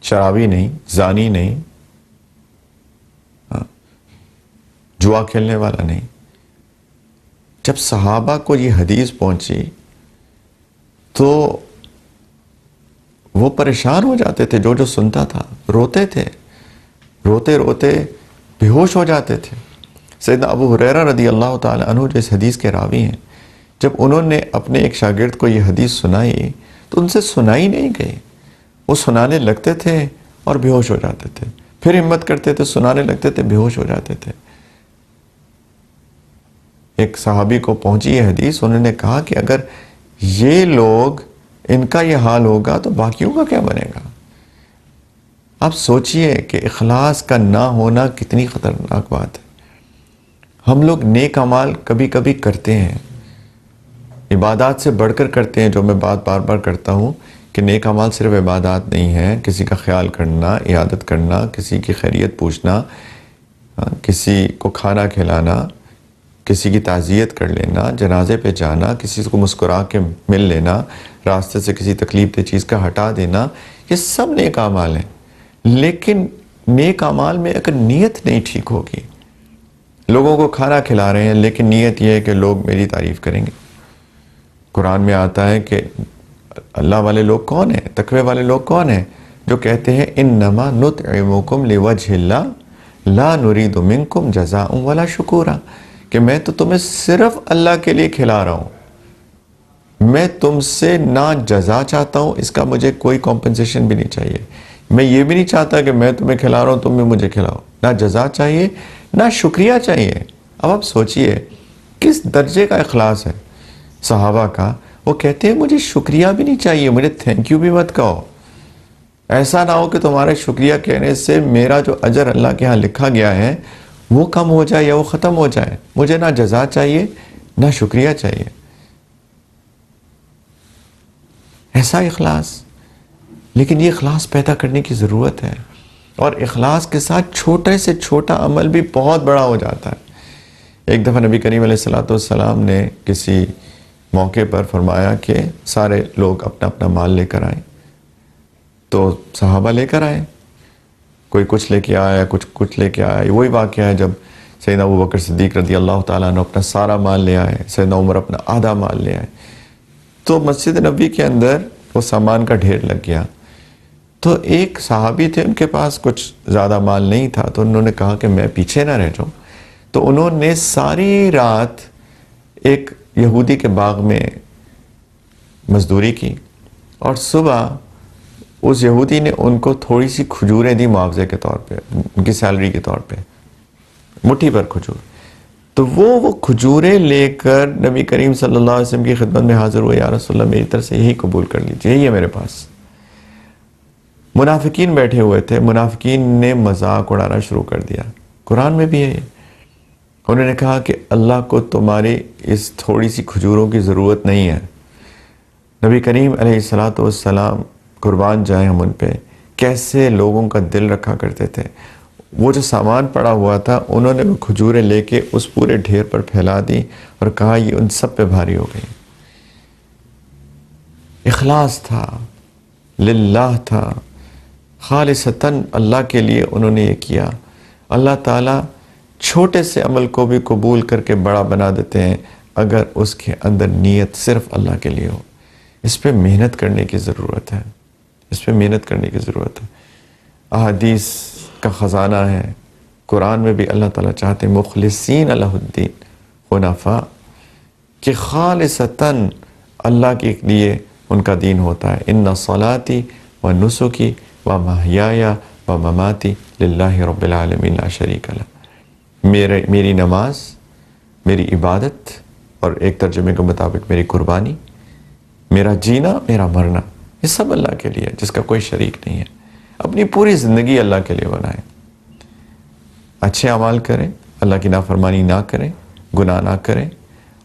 شرابی نہیں، زانی نہیں، جوا کھیلنے والا نہیں. جب صحابہ کو یہ حدیث پہنچی تو وہ پریشان ہو جاتے تھے. جو سنتا تھا روتے تھے، روتے روتے بے ہوش ہو جاتے تھے. سیدنا ابو ہریرہ رضی اللہ تعالی عنہ جو اس حدیث کے راوی ہیں، جب انہوں نے اپنے ایک شاگرد کو یہ حدیث سنائی تو ان سے سنائی نہیں گئی. وہ سنانے لگتے تھے اور بے ہوش ہو جاتے تھے، پھر ہمت کرتے تھے، سنانے لگتے تھے، بے ہوش ہو جاتے تھے. ایک صحابی کو پہنچی یہ حدیث، انہوں نے کہا کہ اگر یہ لوگ، ان کا یہ حال ہوگا تو باقیوں کا کیا بنے گا. آپ سوچئے کہ اخلاص کا نہ ہونا کتنی خطرناک بات ہے. ہم لوگ نیک اعمال کبھی کبھی کرتے ہیں، عبادات سے بڑھ کر کرتے ہیں. جو میں بات بار بار کرتا ہوں کہ نیک اعمال صرف عبادات نہیں ہیں. کسی کا خیال کرنا، عیادت کرنا، کسی کی خیریت پوچھنا، کسی کو کھانا کھلانا، کسی کی تعزیت کر لینا، جنازے پہ جانا، کسی کو مسکرا کے مل لینا، راستے سے کسی تکلیف دہ چیز کا ہٹا دینا، یہ سب نیک اعمال ہیں. لیکن نیک اعمال میں اگر نیت نہیں ٹھیک ہوگی، لوگوں کو کھانا کھلا رہے ہیں لیکن نیت یہ ہے کہ لوگ میری تعریف کریں گے. قرآن میں آتا ہے کہ اللہ والے لوگ کون ہیں، تقوی والے لوگ کون ہیں، جو کہتے ہیں انما نطعمکم لوجہ اللہ لا نرید منکم جزاء ولا شکورا، کہ میں تو تمہیں صرف اللہ کے لیے کھلا رہا ہوں، میں تم سے نہ جزا چاہتا ہوں، اس کا مجھے کوئی کمپنسیشن بھی نہیں چاہیے. میں یہ بھی نہیں چاہتا کہ میں تمہیں کھلا رہا ہوں تم بھی مجھے کھلاؤ. نہ جزا چاہیے، نہ شکریہ چاہیے. اب آپ سوچئے کس درجے کا اخلاص ہے صحابہ کا. وہ کہتے ہیں مجھے شکریہ بھی نہیں چاہیے، مجھے تھینک یو بھی مت کہو. ایسا نہ ہو کہ تمہارے شکریہ کہنے سے میرا جو اجر اللہ کے ہاں لکھا گیا ہے وہ کم ہو جائے یا وہ ختم ہو جائے. مجھے نہ جزا چاہیے نہ شکریہ چاہیے. ایسا اخلاص. لیکن یہ اخلاص پیدا کرنے کی ضرورت ہے، اور اخلاص کے ساتھ چھوٹے سے چھوٹا عمل بھی بہت بڑا ہو جاتا ہے. ایک دفعہ نبی کریم علیہ السلام نے کسی موقع پر فرمایا کہ سارے لوگ اپنا اپنا مال لے کر آئیں. تو صحابہ لے کر آئے، کوئی کچھ لے کے آیا، کچھ لے کے آیا. وہی واقعہ ہے جب سیدنا ابوبکر صدیق رضی اللہ تعالیٰ عنہ اپنا سارا مال لے آئے، سیدنا عمر اپنا آدھا مال لے آئے. تو مسجد نبوی کے اندر وہ سامان کا ڈھیر لگ گیا. تو ایک صحابی تھے، ان کے پاس کچھ زیادہ مال نہیں تھا، تو انہوں نے کہا کہ میں پیچھے نہ رہ جاؤں. تو انہوں نے ساری رات ایک یہودی کے باغ میں مزدوری کی، اور صبح اس یہودی نے ان کو تھوڑی سی کھجوریں دی معاوضے کے طور پہ، ان کی سیلری کے طور پہ، مٹھی پر کھجور. تو وہ کھجوریں لے کر نبی کریم صلی اللہ علیہ وسلم کی خدمت میں حاضر ہوئے. یا رسول اللہ میری طرف سے یہی قبول کر لیجیے، یہی ہے میرے پاس. منافقین بیٹھے ہوئے تھے، منافقین نے مذاق اڑانا شروع کر دیا. قرآن میں بھی ہے یہ. انہوں نے کہا کہ اللہ کو تمہاری اس تھوڑی سی کھجوروں کی ضرورت نہیں ہے. نبی کریم علیہ السلام قربان جائیں ہم ان پہ، کیسے لوگوں کا دل رکھا کرتے تھے. وہ جو سامان پڑا ہوا تھا انہوں نے وہ کھجوریں لے کے اس پورے ڈھیر پر پھیلا دی اور کہا یہ ان سب پہ بھاری ہو گئی. اخلاص تھا، للہ تھا، خالصتاً اللہ کے لیے انہوں نے یہ کیا. اللہ تعالیٰ چھوٹے سے عمل کو بھی قبول کر کے بڑا بنا دیتے ہیں اگر اس کے اندر نیت صرف اللہ کے لیے ہو. اس پہ محنت کرنے کی ضرورت ہے، اس پہ محنت کرنے کی ضرورت ہے. احادیث کا خزانہ ہے. قرآن میں بھی اللہ تعالیٰ چاہتے ہیں مخلصین لہ الدین حنفاء، کہ خالصتاً اللہ کے لیے ان کا دین ہوتا ہے. ان صلاتی و نسکی و محیای و مماتی للہ رب العالمین لا شریک لہ. میری نماز، میری عبادت، اور ایک ترجمے کے مطابق میری قربانی، میرا جینا، میرا مرنا، یہ سب اللہ کے لیے جس کا کوئی شریک نہیں ہے. اپنی پوری زندگی اللہ کے لیے بنائیں، اچھے اعمال کریں، اللہ کی نافرمانی نہ کریں، گناہ نہ کریں،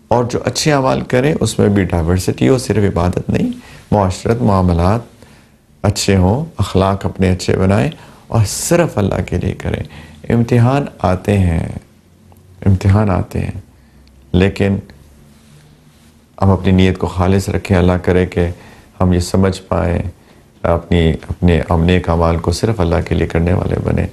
اور جو اچھے اعمال کریں اس میں بھی ڈائیورسٹی ہو، صرف عبادت نہیں، معاشرت، معاملات اچھے ہوں، اخلاق اپنے اچھے بنائیں، اور صرف اللہ کے لیے کریں. امتحان آتے ہیں، امتحان آتے ہیں، لیکن ہم اپنی نیت کو خالص رکھیں. اللہ کرے کہ ہم یہ سمجھ پائیں اپنے نیک اعمال کو صرف اللہ کے لیے کرنے والے بنے.